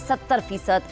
70%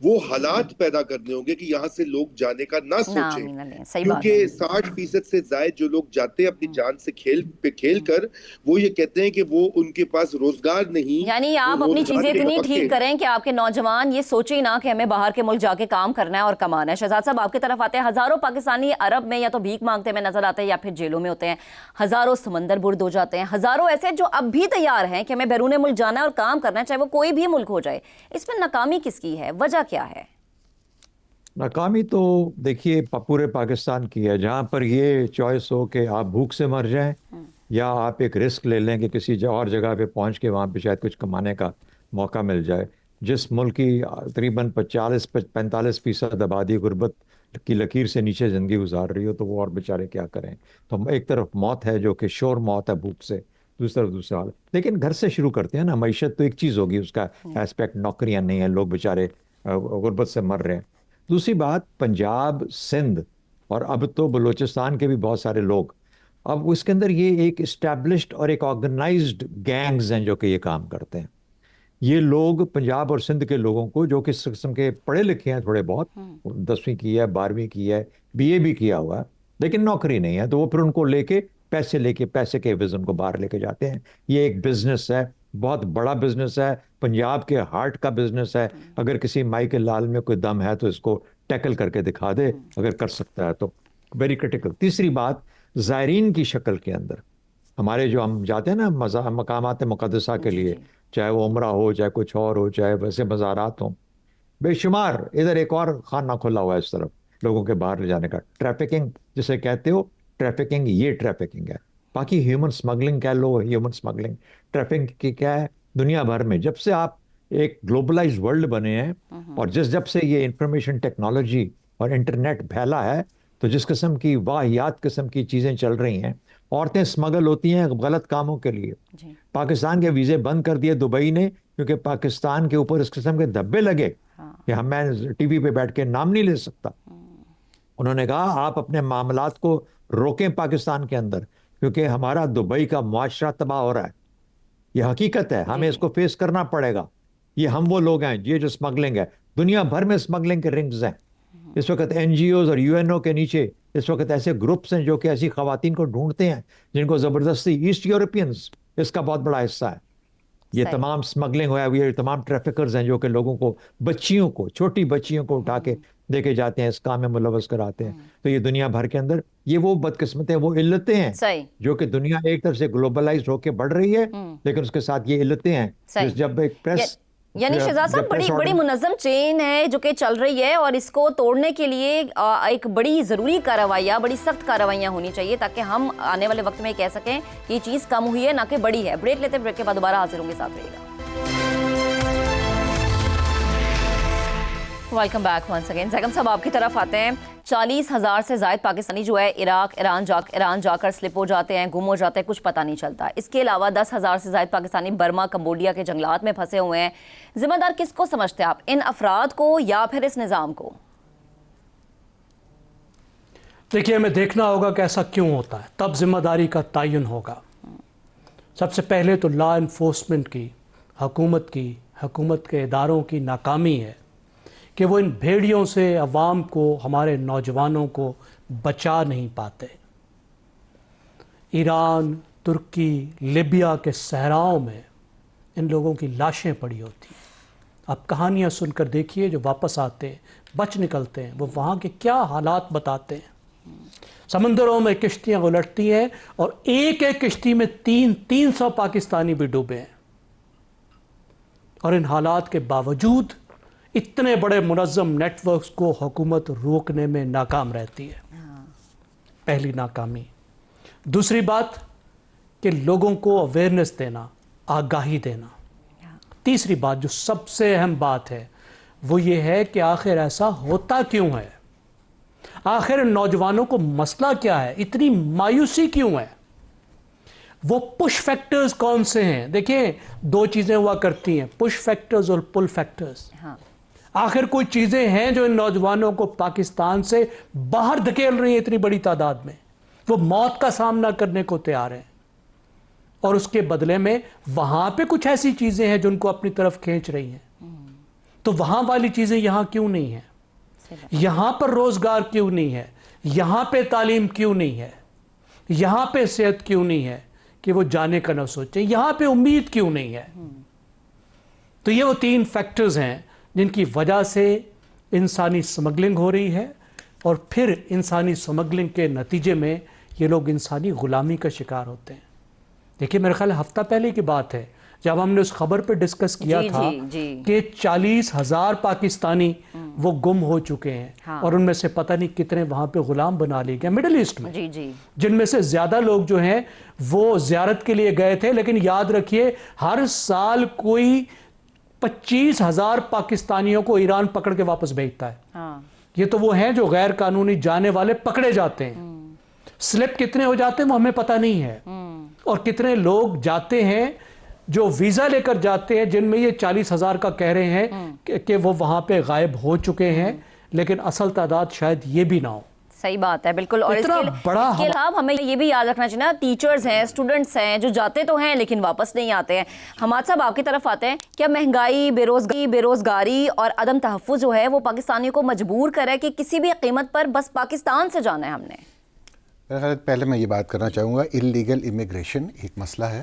وہ حالات پیدا کرنے ہوں گے کہ یہاں سے لوگ جانے کا نہ سوچیں، کیونکہ 60% سے زائد جو لوگ جاتے ہیں اپنی جان سے کھیل کر، وہ یہ کہتے ہیں کہ وہ ان کے پاس روزگار نہیں. یعنی آپ اپنی چیزیں اتنی ٹھیک کریں کہ آپ کے نوجوان یہ سوچیں نہ کہ ہمیں باہر کے ملک جا کے کام کرنا ہے اور کمانا ہے. شہزاد صاحب آپ کی طرف آتے ہیں. ہزاروں پاکستانی عرب میں یا تو بھیک مانگتے میں نظر آتے ہیں یا پھر جیلوں میں ہوتے ہیں. ہزاروں سمندر برد ہو جاتے ہیں. ہزاروں ایسے جو اب بھی تیار ہیں کہ ہمیں بیرون ملک جانا ہے اور کام کرنا ہے، چاہے وہ کوئی بھی ملک ہو جائے. اس میں ناکامی کس کی ہے؟ وجہ کیا ہے؟ ناکامی تو دیکھیے پورے پاکستان کی ہے. جہاں پر یہ چوائس ہو کہ آپ بھوک سے مر جائیں یا آپ ایک رسک لے لیں کہ کسی اور جگہ پہ پہنچ کے وہاں پہ شاید کچھ کمانے کا موقع مل جائے. جس ملک کی تقریباً 45% آبادی غربت کی لکیر سے نیچے زندگی گزار رہی ہو، تو وہ اور بیچارے کیا کریں. تو ایک طرف موت ہے جو کہ شور موت ہے بھوک سے، دوسرا حال. لیکن گھر سے شروع کرتے ہیں نا. معیشت تو ایک چیز ہوگی، اس کا ایسپیکٹ نوکریاں نہیں ہیں، لوگ بیچارے غربت سے مر رہے ہیں. دوسری بات، پنجاب، سندھ اور اب تو بلوچستان کے بھی بہت سارے لوگ، اب اس کے اندر یہ ایک اسٹیبلشڈ اور ایک آرگنائزڈ گینگز ہیں جو کہ یہ کام کرتے ہیں. یہ لوگ پنجاب اور سندھ کے لوگوں کو جو کہ اس قسم کے پڑھے لکھے ہیں تھوڑے بہت، 10ویں کی ہے، 12ویں کی ہے، BA بھی کیا ہوا ہے، لیکن نوکری نہیں ہے، تو وہ پھر ان کو لے کے پیسے کے عوض ان کو باہر لے کے جاتے ہیں. یہ ایک بزنس ہے، بہت بڑا بزنس ہے، پنجاب کے ہارٹ کا بزنس ہے. اگر کسی مائی کے لال میں کوئی دم ہے تو اس کو ٹیکل کر کے دکھا دے، اگر کر سکتا ہے تو ویری کرٹیکل. تیسری بات، زائرین کی شکل کے اندر ہمارے جو ہم جاتے ہیں نا مقامات مقدسہ کے لیے، چاہے وہ عمرہ ہو، چاہے کچھ اور ہو، چاہے ویسے مزارات ہوں، بے شمار. ادھر ایک اور خانہ کھلا ہوا ہے اس طرف لوگوں کے باہر لے جانے کا. ٹریفکنگ جسے کہتے ہو، ٹریفکنگ یہ ٹریفکنگ ہے. باقی ہیومن سمگلنگ کہہ لو، ہیومن سمگلنگ ٹریفکنگ کی کیا ہے دنیا بھر میں. جب سے آپ ایک گلوبلائز ورلڈ بنے ہیں اور جب سے یہ انفارمیشن ٹیکنالوجی اور انٹرنیٹ پھیلا ہے، تو جس قسم کی واہیات قسم کی چیزیں چل رہی ہیں. عورتیں سمگل ہوتی ہیں غلط کاموں کے لیے. پاکستان کے ویزے بند کر دیے دبئی نے، کیونکہ پاکستان کے اوپر اس قسم کے دھبے لگے کہ میں ٹی وی پہ بیٹھ کے نام نہیں لے سکتا. انہوں نے کہا آپ اپنے معاملات کو روکیں پاکستان کے اندر، کیونکہ ہمارا دبئی کا معاشرہ تباہ ہو رہا ہے. یہ حقیقت ہے، ہمیں اس کو فیس کرنا پڑے گا. یہ ہم وہ لوگ ہیں یہ جو سمگلنگ ہے. دنیا بھر میں سمگلنگ کے رنگز ہیں اس وقت. NGOs اور UNO کے نیچے اس وقت ایسے گروپس ہیں جو کہ ایسی خواتین کو ڈھونڈتے ہیں جن کو زبردستی، ایسٹ یورپینز اس کا بہت بڑا حصہ ہے. یہ تمام سمگلنگ ہوا ہے، یہ تمام ٹریفکرز ہیں جو کہ لوگوں کو، بچیوں کو، چھوٹی بچیوں کو اٹھا کے لے کے جاتے ہیں، اس کام میں ملوث کراتے ہیں. تو یہ دنیا بھر کے اندر یہ وہ بدقسمتیں، وہ علتیں ہیں جو کہ دنیا ایک طرف سے گلوبلائز ہو کے بڑھ رہی ہے، لیکن اس کے ساتھ یہ علتیں ہیں. جب ایک پریس، یعنی شہزاد صاحب بڑی منظم چین ہے جو کہ چل رہی ہے، اور اس کو توڑنے کے لیے ایک بڑی ضروری کارروائیاں، بڑی سخت کارروائیاں ہونی چاہیے تاکہ ہم آنے والے وقت میں کہہ سکیں کہ یہ چیز کم ہوئی ہے نہ کہ بڑی ہے. بریک لیتے ہیں، بریک کے بعد دوبارہ حاضر ہوں گے، ساتھ رہیے گا. Welcome back once again. زیگم صاحب آپ کی طرف آتے ہیں. 40,000 سے زائد پاکستانی جو ہے عراق، ایران جا کر سلپ ہو جاتے ہیں، گم ہو جاتے ہیں، کچھ پتہ نہیں چلتا. اس کے علاوہ 10,000 سے زائد پاکستانی برما، کمبوڈیا کے جنگلات میں پھنسے ہوئے ہیں. ذمہ دار کس کو سمجھتے ہیں آپ، ان افراد کو یا پھر اس نظام کو؟ دیکھیے، ہمیں دیکھنا ہوگا کہ ایسا کیوں ہوتا ہے، تب ذمہ داری کا تعین ہوگا. سب سے پہلے تو لا انفورسمنٹ کی، حکومت کے اداروں کی ناکامی ہے کہ وہ ان بھیڑیوں سے عوام کو، ہمارے نوجوانوں کو بچا نہیں پاتے. ایران، ترکی، لیبیا کے صحراؤں میں ان لوگوں کی لاشیں پڑی ہوتی ہیں. آپ کہانیاں سن کر دیکھیے، جو واپس آتے ہیں، بچ نکلتے ہیں، وہ وہاں کے کیا حالات بتاتے ہیں. سمندروں میں کشتیاں الٹتی ہیں اور ایک کشتی میں 300 پاکستانی بھی ڈوبے ہیں. اور ان حالات کے باوجود اتنے بڑے منظم نیٹ ورکس کو حکومت روکنے میں ناکام رہتی ہے. پہلی ناکامی. دوسری بات کہ لوگوں کو اویئرنیس دینا، آگاہی دینا. تیسری بات جو سب سے اہم بات ہے وہ یہ ہے کہ آخر ایسا ہوتا کیوں ہے، آخر نوجوانوں کو مسئلہ کیا ہے، اتنی مایوسی کیوں ہے، وہ پش فیکٹرز کون سے ہیں. دیکھیں، دو چیزیں ہوا کرتی ہیں، پش فیکٹرز اور پل فیکٹرز. آخر کوئی چیزیں ہیں جو ان نوجوانوں کو پاکستان سے باہر دھکیل رہی ہیں اتنی بڑی تعداد میں. وہ موت کا سامنا کرنے کو تیار ہیں، اور اس کے بدلے میں وہاں پہ کچھ ایسی چیزیں ہیں جو ان کو اپنی طرف کھینچ رہی ہیں. تو وہاں والی چیزیں یہاں کیوں نہیں ہیں؟ یہاں پر روزگار کیوں نہیں ہے؟ یہاں پہ تعلیم کیوں نہیں ہے؟ یہاں پہ صحت کیوں نہیں ہے کہ وہ جانے کا نہ سوچیں؟ یہاں پہ امید کیوں نہیں ہے؟ تو یہ وہ 3 فیکٹرز ہیں جن کی وجہ سے انسانی سمگلنگ ہو رہی ہے، اور پھر انسانی سمگلنگ کے نتیجے میں یہ لوگ انسانی غلامی کا شکار ہوتے ہیں۔ دیکھیے میرے خیال ہفتہ پہلے کی بات ہے جب ہم نے اس خبر پہ ڈسکس کیا تھا کہ 40,000 پاکستانی وہ گم ہو چکے ہیں، اور ان میں سے پتہ نہیں کتنے وہاں پہ غلام بنا لیے گئے مڈل ایسٹ میں، جن میں سے زیادہ لوگ جو ہیں وہ زیارت کے لیے گئے تھے، لیکن یاد رکھیے ہر سال کوئی 25,000 پاکستانیوں کو ایران پکڑ کے واپس بھیجتا ہے۔ یہ تو وہ ہیں جو غیر قانونی جانے والے پکڑے جاتے ہیں، سلپ کتنے ہو جاتے ہیں وہ ہمیں پتہ نہیں ہے، اور کتنے لوگ جاتے ہیں جو ویزا لے کر جاتے ہیں جن میں یہ 40,000 کا کہہ رہے ہیں کہ وہ وہاں پہ غائب ہو چکے ہیں، لیکن اصل تعداد شاید یہ بھی نہ ہو۔ صحیح بات ہے، بالکل۔ اور اس کے علاوہ ہمیں یہ بھی یاد رکھنا چاہیے نا، ٹیچرز ہیں، اسٹوڈنٹس ہیں جو جاتے تو ہیں لیکن واپس نہیں آتے ہیں۔ حماد صاحب آپ کی طرف آتے ہیں، کیا مہنگائی، بے روزگاری اور عدم تحفظ جو ہے وہ پاکستانیوں کو مجبور کرے کہ کسی بھی قیمت پر بس پاکستان سے جانا ہے ہم نے؟ میرے خیال پہلے میں یہ بات کرنا چاہوں گا، انلیگل امیگریشن ایک مسئلہ ہے،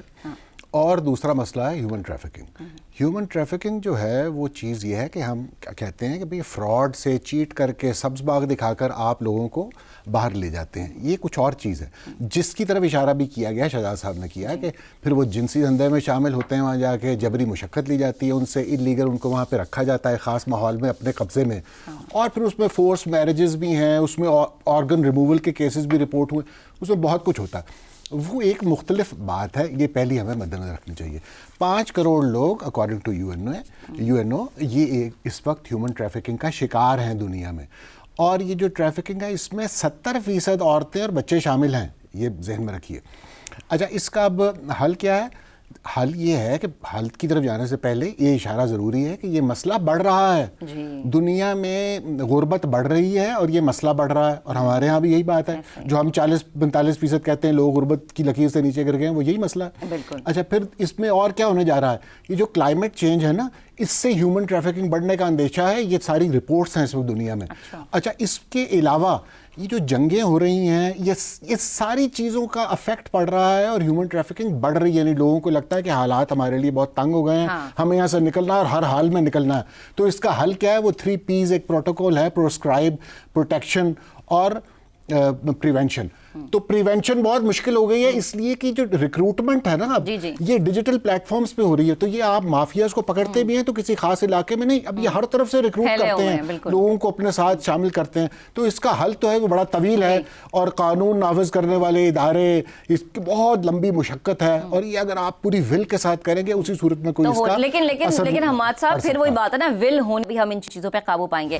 اور دوسرا مسئلہ ہے ہیومن ٹریفکنگ۔ ہیومن ٹریفکنگ جو ہے وہ چیز یہ ہے کہ ہم کہتے ہیں کہ بھئی فراڈ سے چیٹ کر کے سبز باغ دکھا کر آپ لوگوں کو باہر لے جاتے ہیں، یہ کچھ اور چیز ہے جس کی طرف اشارہ بھی کیا گیا، شہزاد صاحب نے کیا کہ پھر وہ جنسی دھندے میں شامل ہوتے ہیں، وہاں جا کے جبری مشقت لی جاتی ہے ان سے، انلیگل ان کو وہاں پہ رکھا جاتا ہے خاص ماحول میں اپنے قبضے میں، اور پھر اس میں فورس میرجز بھی ہیں، اس میں آرگن ریموول کے کیسز بھی رپورٹ ہوئے، اس میں بہت کچھ ہوتا ہے۔ وہ ایک مختلف بات ہے، یہ پہلی ہمیں مد نظر رکھنی چاہیے۔ 5 کروڑ لوگ اکارڈنگ ٹو یو این او یہ اس وقت ہیومن ٹریفکنگ کا شکار ہیں دنیا میں، اور یہ جو ٹریفکنگ ہے اس میں 70% عورتیں اور بچے شامل ہیں، یہ ذہن میں رکھیے۔ اچھا، اس کا اب حل کیا ہے؟ حل یہ ہے کہ حل کی طرف جانے سے پہلے یہ اشارہ ضروری ہے کہ یہ مسئلہ بڑھ رہا ہے، دنیا میں غربت بڑھ رہی ہے اور یہ مسئلہ بڑھ رہا ہے، اور ہمارے ہاں بھی یہی بات ہے، جو ہم 40-45% کہتے ہیں لوگ غربت کی لکیر سے نیچے گر گئے ہیں، وہ یہی مسئلہ ہے۔ اچھا، پھر اس میں اور کیا ہونے جا رہا ہے؟ یہ جو کلائمیٹ چینج ہے نا، اس سے ہیومن ٹریفکنگ بڑھنے کا اندیشہ ہے، یہ ساری رپورٹس ہیں اس وقت دنیا میں۔ اچھا، اس کے علاوہ یہ جو جنگیں ہو رہی ہیں، یہ ساری چیزوں کا افیکٹ پڑ رہا ہے، اور ہیومن ٹریفکنگ بڑھ رہی ہے، یعنی لوگوں کو لگتا ہے کہ حالات ہمارے لیے بہت تنگ ہو گئے ہیں، ہمیں یہاں سے نکلنا ہے اور ہر حال میں نکلنا ہے۔ تو اس کا حل کیا ہے؟ وہ 3 Ps ایک پروٹوکول ہے، پروسکرائب، پروٹیکشن اور پریونشن۔ تو پریونشن بہت مشکل ہو گئی ہے، اس لیے کہ جو ریکروٹمنٹ ہے نا اب یہ ڈیجیٹل پلیٹ فارمز پہ ہو رہی ہے، تو یہ آپ مافیاز کو پکڑتے بھی ہیں تو کسی خاص علاقے میں نہیں، اب یہ ہر طرف سے ریکروٹ کرتے ہیں، لوگوں کو اپنے ساتھ شامل کرتے ہیں۔ تو اس کا حل تو ہے وہ بڑا طویل ہے، اور قانون نافذ کرنے والے ادارے، اس کی بہت لمبی مشقت ہے، اور یہ اگر آپ پوری ول کے ساتھ کریں گے اسی صورت میں کوئی اس کا لیکن حماد صاحب پھر وہی بات ہے نا، ول ہونے بھی ہم ان چیزوں پہ قابو پائیں گے۔